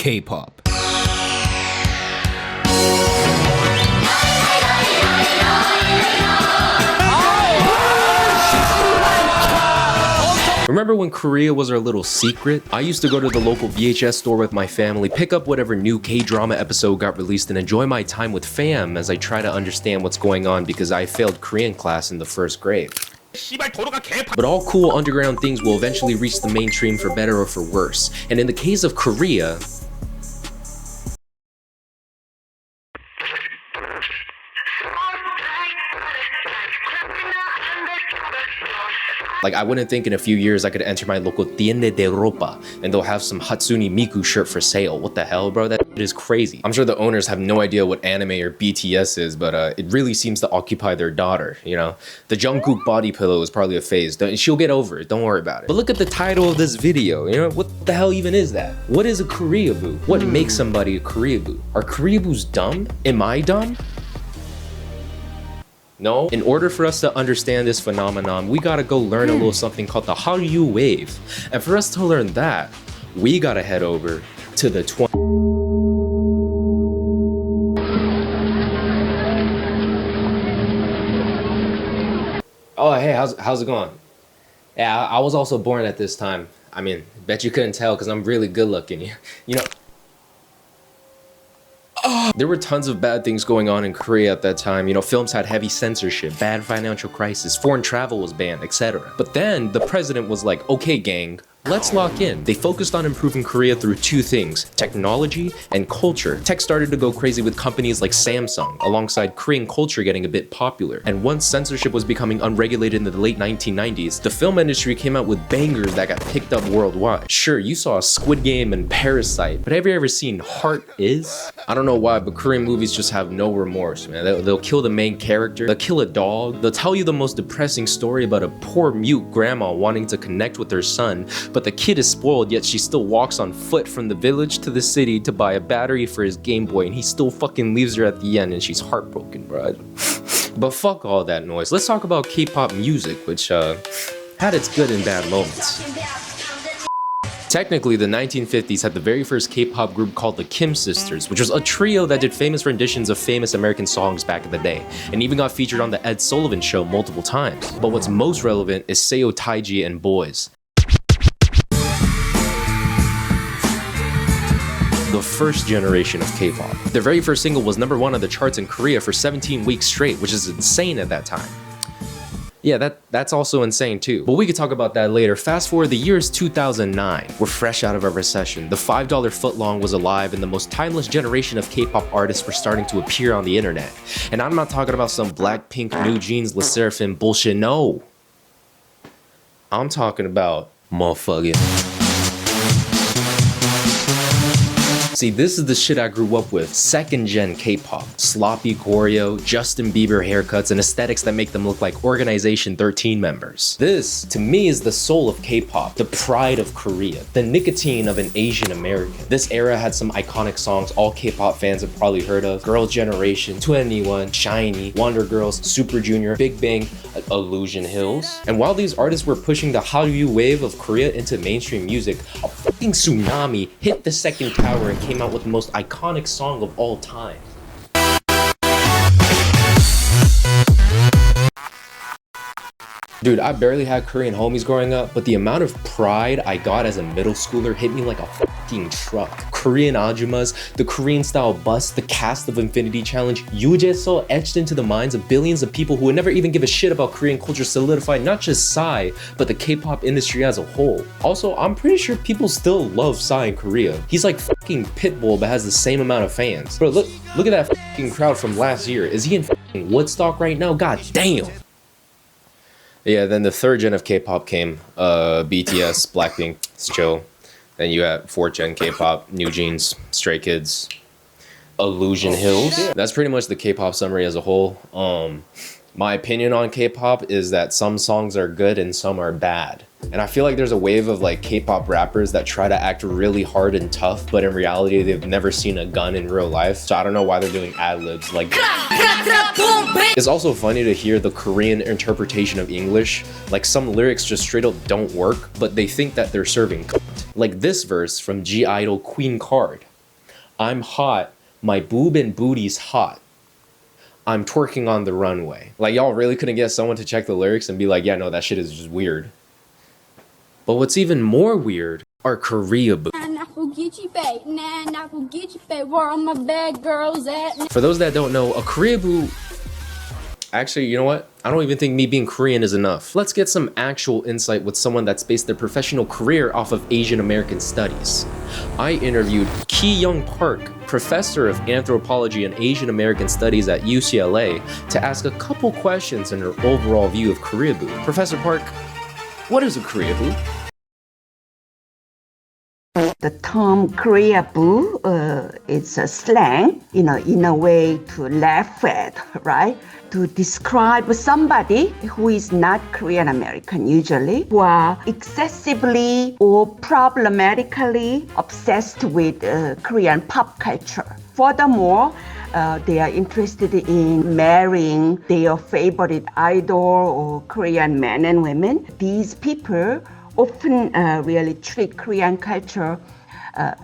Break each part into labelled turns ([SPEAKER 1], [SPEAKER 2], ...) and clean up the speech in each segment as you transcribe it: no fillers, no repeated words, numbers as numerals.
[SPEAKER 1] K-pop. Remember when Korea was our little secret? I used to go to the local VHS store with my family, pick up whatever new K-drama episode got released, and enjoy my time with fam as I try to understand what's going on because I failed Korean class in the first grade. But all cool underground things will eventually reach the mainstream for better or for worse. And in the case of Korea, like, I wouldn't think in a few years I could enter my local tienda de ropa and they'll have some Hatsune Miku shirt for sale. What the hell, bro? That is crazy. I'm sure the owners have no idea what anime or BTS is, but it really seems to occupy their daughter, you know? The Jungkook body pillow is probably a phase. She'll get over it. Don't worry about it. But look at the title of this video. You know, what the hell even is that? What is a Koreaboo? What makes somebody a Koreaboo? Are Koreaboos dumb? Am I dumb? No. In order for us to understand this phenomenon, we gotta go learn a little something called the Hallyu wave. And for us to learn that, we gotta head over to the Oh, hey, how's it going? Yeah, I was also born at this time. I mean, bet you couldn't tell because I'm really good looking. You know, there were tons of bad things going on in Korea at that time. You know, films had heavy censorship, bad financial crisis, foreign travel was banned, etc. But then the president was like, okay, gang, let's lock in. They focused on improving Korea through two things, technology and culture. Tech started to go crazy with companies like Samsung, alongside Korean culture getting a bit popular. And once censorship was becoming unregulated in the late 1990s, the film industry came out with bangers that got picked up worldwide. Sure, you saw Squid Game and Parasite, but have you ever seen Heart Is? I don't know why, but Korean movies just have no remorse, man. They'll kill the main character, they'll kill a dog, they'll tell you the most depressing story about a poor mute grandma wanting to connect with her son, but the kid is spoiled, yet she still walks on foot from the village to the city to buy a battery for his Game Boy, and he still fucking leaves her at the end, and she's heartbroken, bro. But fuck all that noise. Let's talk about K-pop music, which had its good and bad moments. Technically, the 1950s had the very first K-pop group called the Kim Sisters, which was a trio that did famous renditions of famous American songs back in the day, and even got featured on the Ed Sullivan Show multiple times. But what's most relevant is Seo Taiji and Boys. The first generation of K-pop. Their very first single was #1 on the charts in Korea for 17 weeks straight, which is insane at that time. Yeah, that's also insane too. But we could talk about that later. Fast forward, the year is 2009. We're fresh out of a recession. The $5 footlong was alive and the most timeless generation of K-pop artists were starting to appear on the internet. And I'm not talking about some Blackpink, New Jeans, Le Sserafim bullshit, no. I'm talking about motherfucking. See, this is the shit I grew up with. Second gen K-pop. Sloppy choreo, Justin Bieber haircuts, and aesthetics that make them look like Organization 13 members. This, to me, is the soul of K-pop, the pride of Korea, the nicotine of an Asian American. This era had some iconic songs all K-pop fans have probably heard of. Girl Generation, 2NE1, SHINee, Wonder Girls, Super Junior, Big Bang, Illusion Hills. And while these artists were pushing the Hallyu wave of Korea into mainstream music, a fucking tsunami hit the second tower and came out with the most iconic song of all time. Dude, I barely had Korean homies growing up, but the amount of pride I got as a middle schooler hit me like a fucking truck. Korean ajumas, the Korean style bus, the cast of Infinity Challenge, Yujeso etched into the minds of billions of people who would never even give a shit about Korean culture solidified not just Psy, but the K-pop industry as a whole. Also, I'm pretty sure people still love Psy in Korea. He's like fucking Pitbull but has the same amount of fans. Bro, look at that fucking crowd from last year. Is he in fucking Woodstock right now? God damn. Yeah, then the third gen of K-pop came, BTS, Blackpink, it's chill. Then you had fourth gen K-pop, New Jeans, Stray Kids, Illusion Hills. That's pretty much the K-pop summary as a whole. My opinion on K-pop is that some songs are good and some are bad. And I feel like there's a wave of like K-pop rappers that try to act really hard and tough, but in reality they've never seen a gun in real life. So I don't know why they're doing ad-libs like that. It's also funny to hear the Korean interpretation of English. Like some lyrics just straight up don't work, but they think that they're serving. Like this verse from G-Idol Queen Card. I'm hot, my boob and booty's hot. I'm twerking on the runway. Like, y'all really couldn't get someone to check the lyrics and be like, yeah, no, that shit is just weird. But what's even more weird are Koreaboos. For those that don't know, a Koreaboo... Actually, you know what? I don't even think me being Korean is enough. Let's get some actual insight with someone that's based their professional career off of Asian American studies. I interviewed Ki-Young Park, professor of anthropology and Asian American studies at UCLA, to ask a couple questions in her overall view of Koreaboo. Professor Park, what is a Koreaboo?
[SPEAKER 2] The term Koreaboo is a slang, in a way to laugh at, right? To describe somebody who is not Korean American usually, who are excessively or problematically obsessed with Korean pop culture. Furthermore, they are interested in marrying their favorite idol or Korean men and women. These people often really treat Korean culture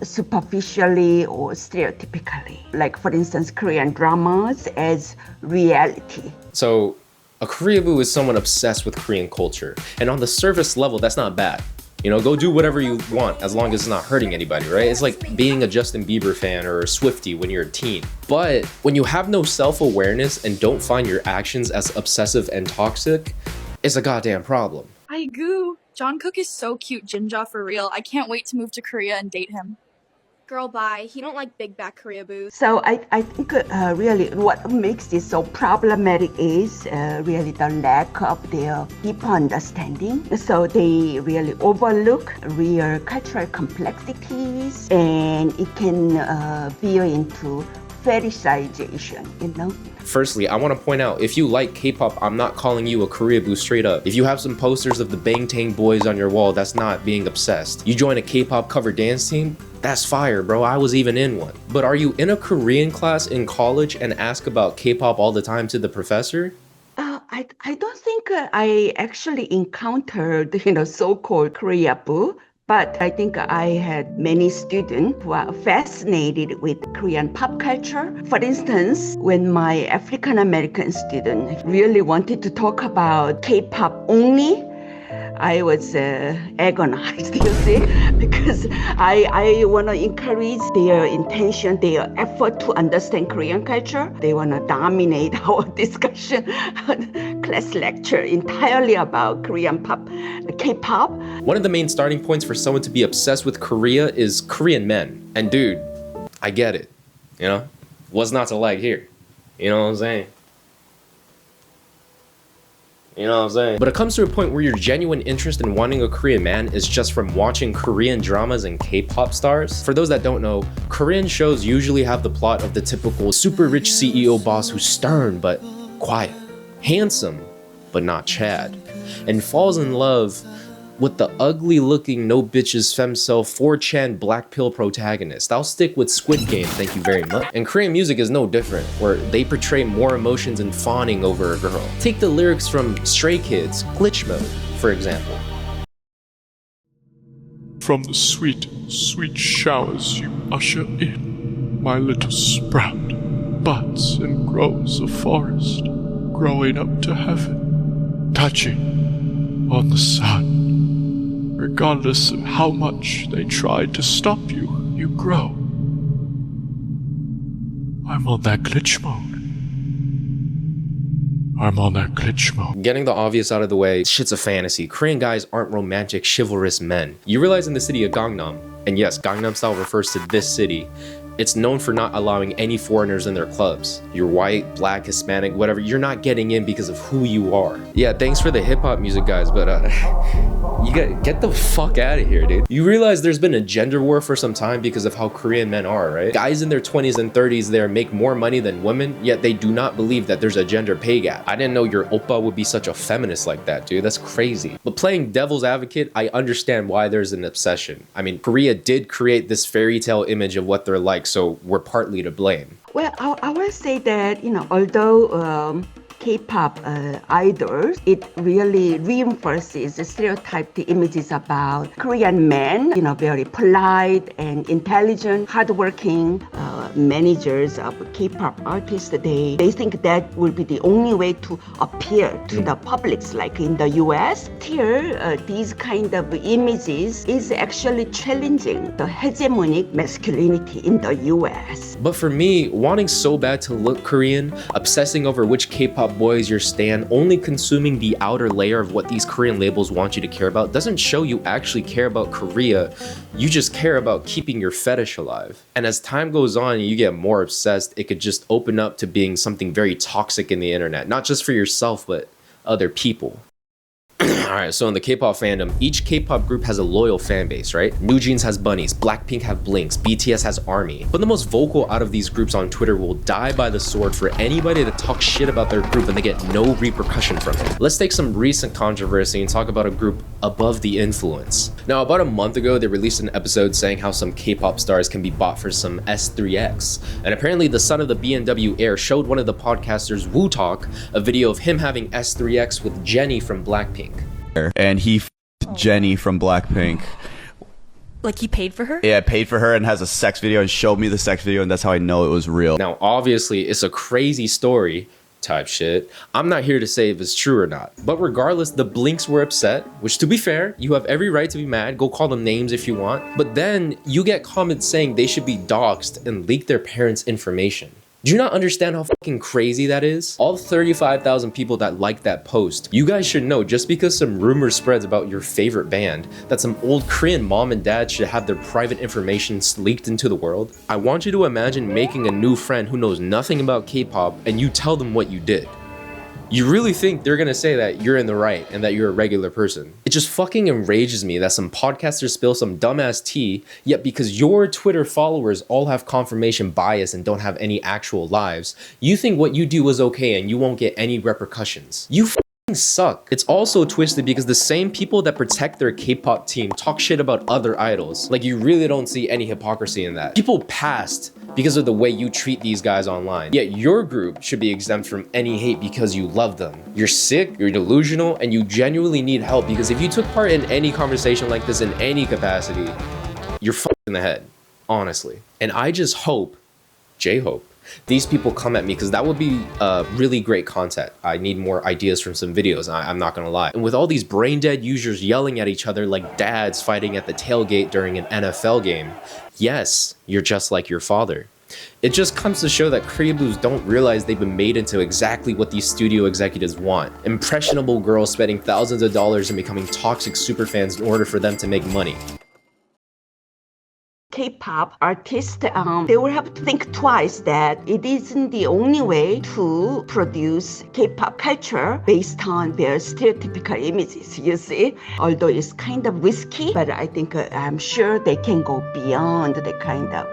[SPEAKER 2] superficially or stereotypically. Like, for instance, Korean dramas as reality.
[SPEAKER 1] So, a Koreaboo is someone obsessed with Korean culture. And on the surface level, that's not bad. Go do whatever you want as long as it's not hurting anybody, right? It's like being a Justin Bieber fan or a Swiftie when you're a teen. But when you have no self-awareness and don't find your actions as obsessive and toxic, it's a goddamn problem.
[SPEAKER 3] I agree. Jungkook is so cute, Jinja, for real. I can't wait to move to Korea and date him.
[SPEAKER 4] Girl, bye. He don't like big back Koreaboos.
[SPEAKER 2] So I think really what makes this so problematic is really the lack of their deep understanding. So they really overlook real cultural complexities, and it can veer into fetishization,
[SPEAKER 1] Firstly, I want to point out, if you like K-pop, I'm not calling you a Koreaboo straight up. If you have some posters of the Bangtan boys on your wall, that's not being obsessed. You join a K-pop cover dance team? That's fire, bro. I was even in one. But are you in a Korean class in college and ask about K-pop all the time to the professor?
[SPEAKER 2] I don't think I actually encountered, so-called Koreaboo. But I think I had many students who are fascinated with Korean pop culture. For instance, when my African American student really wanted to talk about K-pop only, I was agonized, you see, because I want to encourage their intention, their effort to understand Korean culture. They want to dominate our discussion, class lecture entirely about Korean pop, K-pop.
[SPEAKER 1] One of the main starting points for someone to be obsessed with Korea is Korean men. And dude, I get it, what's not to like here? You know what I'm saying? But it comes to a point where your genuine interest in wanting a Korean man is just from watching Korean dramas and K-pop stars. For those that don't know, Korean shows usually have the plot of the typical super rich CEO boss who's stern but quiet, handsome but not Chad, and falls in love with the ugly looking no bitches femcel 4chan black pill protagonist. I'll stick with Squid Game, thank you very much. And Korean music is no different, where they portray more emotions and fawning over a girl. Take the lyrics from Stray Kids, Glitch Mode, for example.
[SPEAKER 5] From the sweet, sweet showers you usher in, my little sprout buds and grows a forest, growing up to heaven, touching on the sun. Regardless of how much they tried to stop you, you grow. I'm on that glitch mode.
[SPEAKER 1] Getting the obvious out of the way, shit's a fantasy. Korean guys aren't romantic, chivalrous men. You realize in the city of Gangnam, and yes, Gangnam Style refers to this city, it's known for not allowing any foreigners in their clubs. You're white, black, Hispanic, whatever, you're not getting in because of who you are. Yeah, thanks for the hip-hop music, guys, but you get the fuck out of here, dude. You realize there's been a gender war for some time because of how Korean men are, right? Guys in their 20s and 30s there make more money than women, yet they do not believe that there's a gender pay gap. I didn't know your oppa would be such a feminist like that, dude. That's crazy. But playing devil's advocate, I understand why there's an obsession. I mean, Korea did create this fairy tale image of what they're like, so we're partly to blame.
[SPEAKER 2] Well, I will say that, although K-pop idols, it really reinforces the stereotyped images about Korean men, very polite and intelligent, hardworking, managers of K-pop artists, they think that will be the only way to appear to the publics. Like in the US, here these kind of images is actually challenging the hegemonic masculinity in the US.
[SPEAKER 1] But for me, wanting so bad to look Korean, obsessing over which K-pop boys you're stan, only consuming the outer layer of what these Korean labels want you to care about doesn't show you actually care about Korea. You just care about keeping your fetish alive. And as time goes on and you get more obsessed, it could just open up to being something very toxic in the internet, not just for yourself, but other people. Alright, so in the K-pop fandom, each K-pop group has a loyal fan base, right? NewJeans has Bunnies, Blackpink have Blinks, BTS has ARMY. But the most vocal out of these groups on Twitter will die by the sword for anybody that talks shit about their group and they get no repercussion from it. Let's take some recent controversy and talk about a group Above the Influence. Now, about a month ago, they released an episode saying how some K-pop stars can be bought for some S3X. And apparently the son of the BMW heir showed one of the podcasters, Woo Talk, a video of him having S3X with Jennie from Blackpink.
[SPEAKER 6] And he f***ed Jennie from Blackpink.
[SPEAKER 3] Like he paid for her?
[SPEAKER 6] Yeah, paid for her and has a sex video and showed me the sex video, and that's how I know it was real.
[SPEAKER 1] Now, obviously, it's a crazy story type shit. I'm not here to say if it's true or not. But regardless, the Blinks were upset, which to be fair, you have every right to be mad. Go call them names if you want. But then you get comments saying they should be doxxed and leak their parents' information. Do you not understand how fucking crazy that is? All 35,000 people that liked that post, you guys should know just because some rumor spreads about your favorite band, that some old Korean mom and dad should have their private information leaked into the world. I want you to imagine making a new friend who knows nothing about K-pop and you tell them what you did. You really think they're gonna say that you're in the right and that you're a regular person? It just fucking enrages me that some podcasters spill some dumbass tea, yet because your Twitter followers all have confirmation bias and don't have any actual lives, you think what you do is okay and you won't get any repercussions. You fucking suck. It's also twisted because the same people that protect their K-pop team talk shit about other idols. Like, you really don't see any hypocrisy in that. People passed because of the way you treat these guys online. Yet your group should be exempt from any hate because you love them. You're sick, you're delusional, and you genuinely need help, because if you took part in any conversation like this in any capacity, you're fucked in the head, honestly. And I just hope, J-hope, these people come at me, because that would be really great content. I need more ideas from some videos, I'm not gonna lie. And with all these brain dead users yelling at each other like dads fighting at the tailgate during an NFL game, yes, you're just like your father. It just comes to show that Koreaboos don't realize they've been made into exactly what these studio executives want. Impressionable girls spending thousands of dollars and becoming toxic superfans in order for them to make money.
[SPEAKER 2] K-pop artists, they will have to think twice that it isn't the only way to produce K-pop culture based on their stereotypical images, you see. Although it's kind of risky, but I think I'm sure they can go beyond the kind of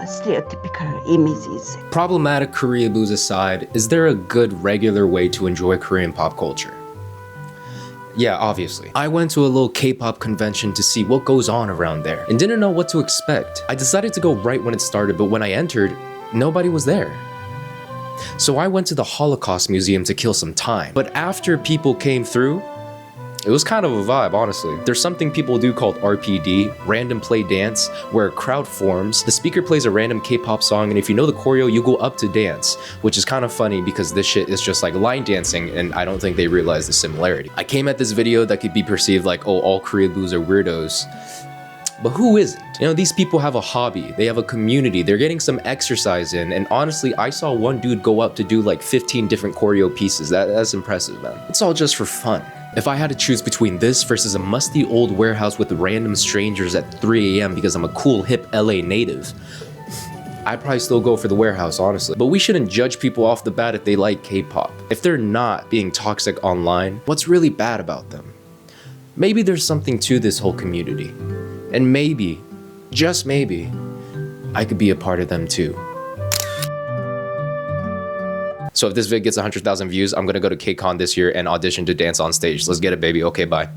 [SPEAKER 2] stereotypical images.
[SPEAKER 1] Problematic Koreaboos aside, is there a good regular way to enjoy Korean pop culture? Yeah, obviously. I went to a little K-pop convention to see what goes on around there and didn't know what to expect. I decided to go right when it started, but when I entered, nobody was there. So I went to the Holocaust Museum to kill some time. But after people came through, it was kind of a vibe, honestly. There's something people do called RPD, random play dance, where a crowd forms, the speaker plays a random K-pop song, and if you know the choreo, you go up to dance, which is kind of funny because this shit is just like line dancing, and I don't think they realize the similarity. I came at this video that could be perceived like, oh, all Koreaboos are weirdos. But who isn't? You know, these people have a hobby, they have a community, they're getting some exercise in, and honestly, I saw one dude go up to do like 15 different choreo pieces. That's impressive, man. It's all just for fun. If I had to choose between this versus a musty old warehouse with random strangers at 3 AM because I'm a cool hip LA native, I'd probably still go for the warehouse, honestly. But we shouldn't judge people off the bat if they like K-pop. If they're not being toxic online, what's really bad about them? Maybe there's something to this whole community. And maybe, just maybe, I could be a part of them too. So if this vid gets 100,000 views, I'm gonna go to KCON this year and audition to dance on stage. Let's get it, baby. Okay, bye.